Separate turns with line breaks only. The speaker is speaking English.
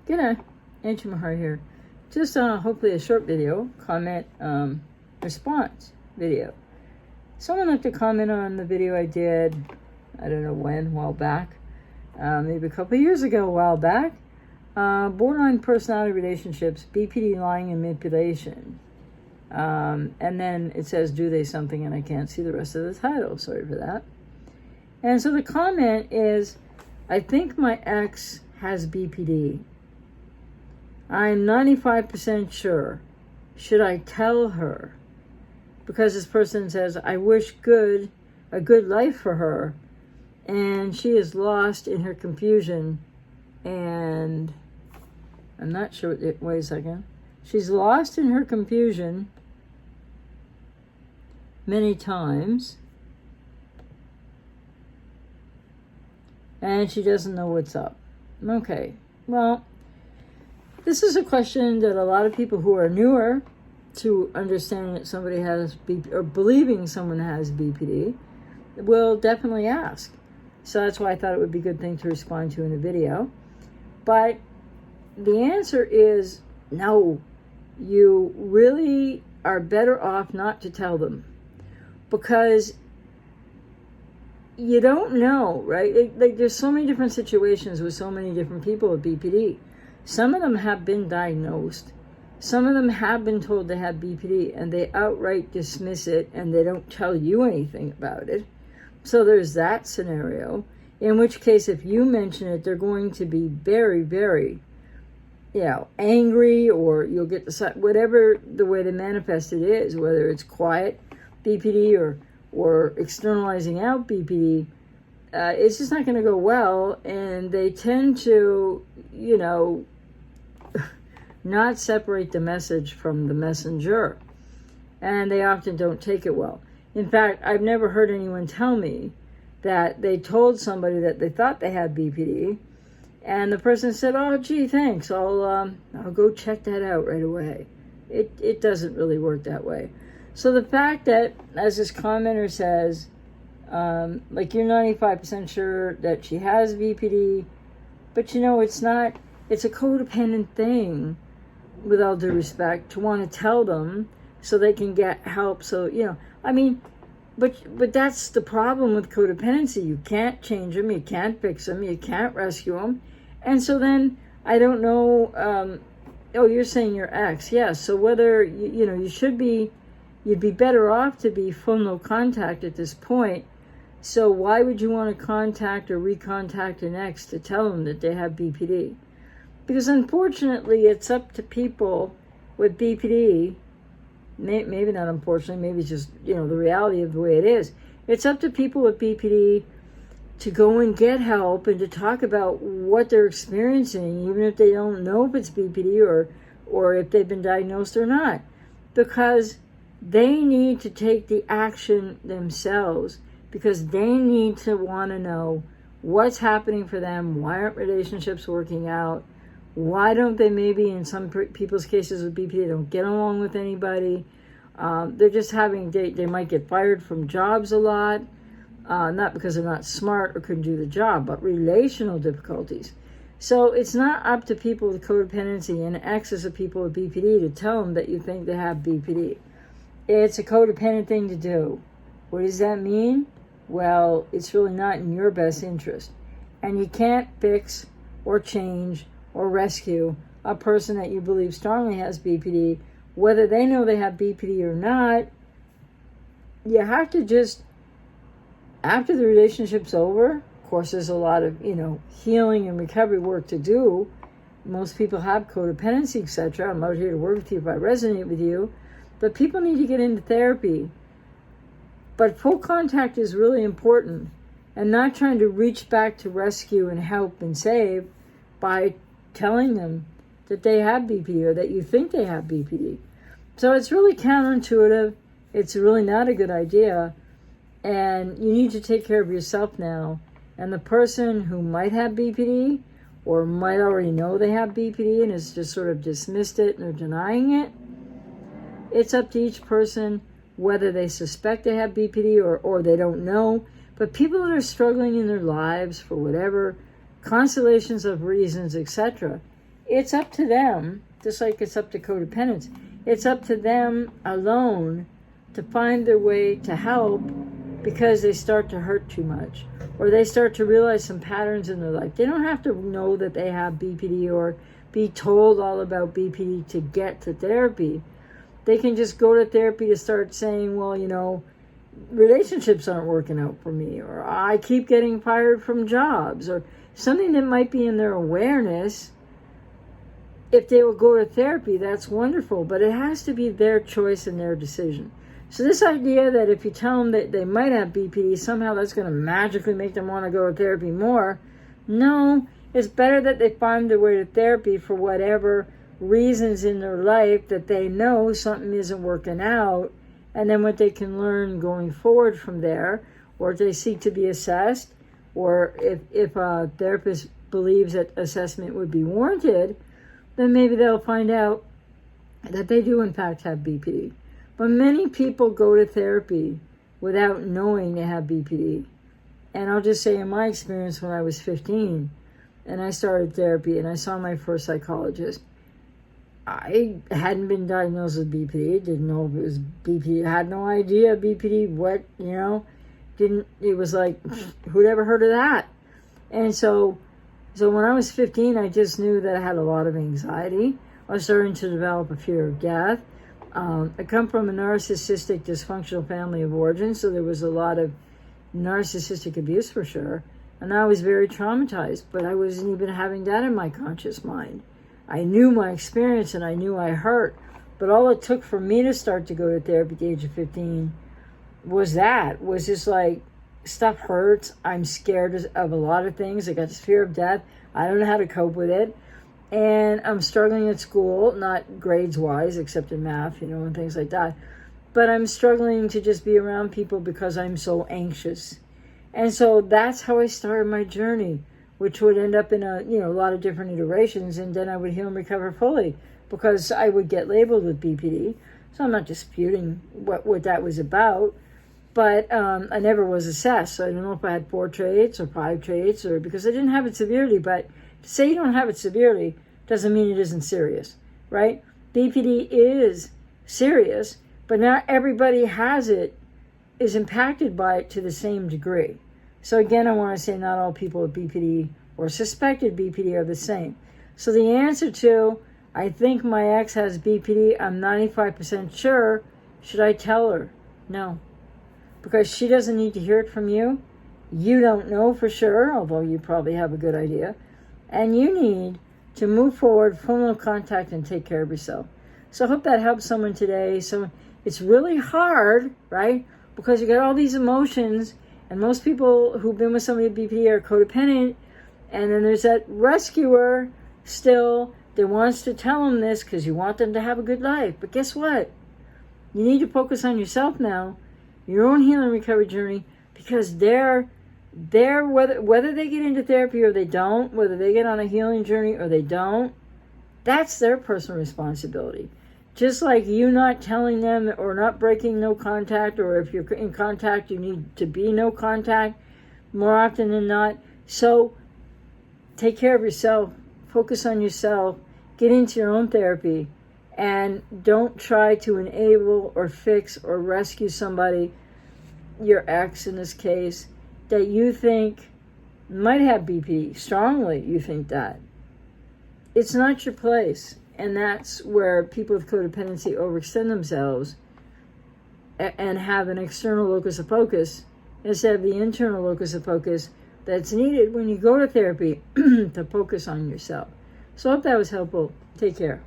G'day, Ancient Mahar here. Just hopefully a short video, comment response video. Someone left a comment on the video I did, I don't know when, a while back, maybe a couple of years ago, a while back. Borderline personality relationships, BPD, lying, and manipulation. And then it says, do they something, and I can't see the rest of the title. Sorry for that. And so the comment is, I think my ex has BPD. I'm 95% sure. Should I tell her? Because this person says, I wish a good life for her, and she is lost in her confusion, and I'm not sure, wait a second. She's lost in her confusion many times, and she doesn't know what's up. Okay, well, this is a question that a lot of people who are newer to understanding that somebody has BPD, or believing someone has BPD, will definitely ask. So that's why I thought it would be a good thing to respond to in a video. But the answer is no. You really are better off not to tell them, because you don't know, right? Like there's so many different situations with so many different people with BPD. Some of them have been diagnosed. Some of them have been told they have BPD, and they outright dismiss it, and they don't tell you anything about it. So there's that scenario, in which case if you mention it, they're going to be very, very, angry, or you'll get whatever the way to manifest it is, whether it's quiet BPD or externalizing out BPD, it's just not going to go well, and they tend to, not separate the message from the messenger, and they often don't take it well. In fact, I've never heard anyone tell me that they told somebody that they thought they had BPD, and the person said, oh, gee, thanks, I'll go check that out right away. It doesn't really work that way. So the fact that, as this commenter says, like you're 95% sure that she has BPD, but it's not, it's a codependent thing, with all due respect, to want to tell them so they can get help. So, but that's the problem with codependency. You can't change them, you can't fix them, you can't rescue them. And so then, I don't know, you're saying your ex. Yes, so whether, you'd be better off to be full no contact at this point. So why would you want to contact or recontact an ex to tell them that they have BPD? Because unfortunately, it's up to people with BPD, maybe not unfortunately, maybe it's just, the reality of the way it is. It's up to people with BPD to go and get help and to talk about what they're experiencing, even if they don't know if it's BPD or if they've been diagnosed or not. Because they need to take the action themselves, because they need to want to know what's happening for them, why aren't relationships working out, why don't they, maybe in some people's cases with BPD, they don't get along with anybody. They're just they might get fired from jobs a lot, not because they're not smart or couldn't do the job, but relational difficulties. So it's not up to people with codependency and excess of people with BPD to tell them that you think they have BPD. It's a codependent thing to do. What does that mean? Well, it's really not in your best interest. And you can't fix or change or rescue a person that you believe strongly has BPD, whether they know they have BPD or not. You have to just, after the relationship's over, of course there's a lot of, healing and recovery work to do. Most people have codependency, etc. I'm out here to work with you if I resonate with you. But people need to get into therapy. But full contact is really important, and not trying to reach back to rescue and help and save by telling them that they have BPD or that you think they have BPD. So it's really counterintuitive. It's really not a good idea. And you need to take care of yourself now. And the person who might have BPD or might already know they have BPD and has just sort of dismissed it and are denying it, it's up to each person whether they suspect they have BPD or they don't know. But people that are struggling in their lives for whatever constellations of reasons, etc., it's up to them, just like it's up to codependents. It's up to them alone to find their way to help because they start to hurt too much, or they start to realize some patterns in their life. They don't have to know that they have BPD or be told all about BPD to get to therapy. They can just go to therapy to start saying, well, relationships aren't working out for me, or I keep getting fired from jobs, or something that might be in their awareness. If they will go to therapy, that's wonderful, but it has to be their choice and their decision. So this idea that if you tell them that they might have BPD, somehow that's going to magically make them want to go to therapy more. No, it's better that they find their way to therapy for whatever reasons in their life that they know something isn't working out, and then what they can learn going forward from there, or if they seek to be assessed, or if a therapist believes that assessment would be warranted, then maybe they'll find out that they do in fact have BPD. But many people go to therapy without knowing they have BPD. And I'll just say in my experience, when I was 15 and I started therapy and I saw my first psychologist, I hadn't been diagnosed with BPD, didn't know if it was BPD, had no idea BPD, it was like, who'd ever heard of that? And so when I was 15, I just knew that I had a lot of anxiety. I was starting to develop a fear of death. I come from a narcissistic, dysfunctional family of origin, so there was a lot of narcissistic abuse for sure. And I was very traumatized, but I wasn't even having that in my conscious mind. I knew my experience and I knew I hurt, but all it took for me to start to go to therapy at the age of 15 was just like, stuff hurts. I'm scared of a lot of things. I got this fear of death. I don't know how to cope with it. And I'm struggling at school, not grades-wise, except in math, and things like that. But I'm struggling to just be around people because I'm so anxious. And so that's how I started my journey, which would end up in a lot of different iterations, and then I would heal and recover fully because I would get labeled with BPD. So I'm not disputing what that was about, but I never was assessed. So I don't know if I had 4 traits or 5 traits, or because I didn't have it severely. But to say you don't have it severely doesn't mean it isn't serious, right? BPD is serious, but not everybody is impacted by it to the same degree. So again, I want to say not all people with BPD or suspected BPD are the same. So the answer to, I think my ex has BPD, I'm 95% sure, should I tell her? No. Because she doesn't need to hear it from you. You don't know for sure, although you probably have a good idea. And you need to move forward, form no contact, and take care of yourself. So I hope that helps someone today. So it's really hard, right? Because you got all these emotions, and most people who've been with somebody with BPD are codependent, and then there's that rescuer still that wants to tell them this because you want them to have a good life. But guess what? You need to focus on yourself now, your own healing recovery journey, because they're whether they get into therapy or they don't, whether they get on a healing journey or they don't, that's their personal responsibility. Just like you not telling them or not breaking no contact, or if you're in contact, you need to be no contact more often than not. So take care of yourself, focus on yourself, get into your own therapy, and don't try to enable or fix or rescue somebody, your ex in this case, that you think might have BP. Strongly you think that. It's not your place. And that's where people with codependency overextend themselves and have an external locus of focus instead of the internal locus of focus that's needed when you go to therapy to focus on yourself. So I hope that was helpful. Take care.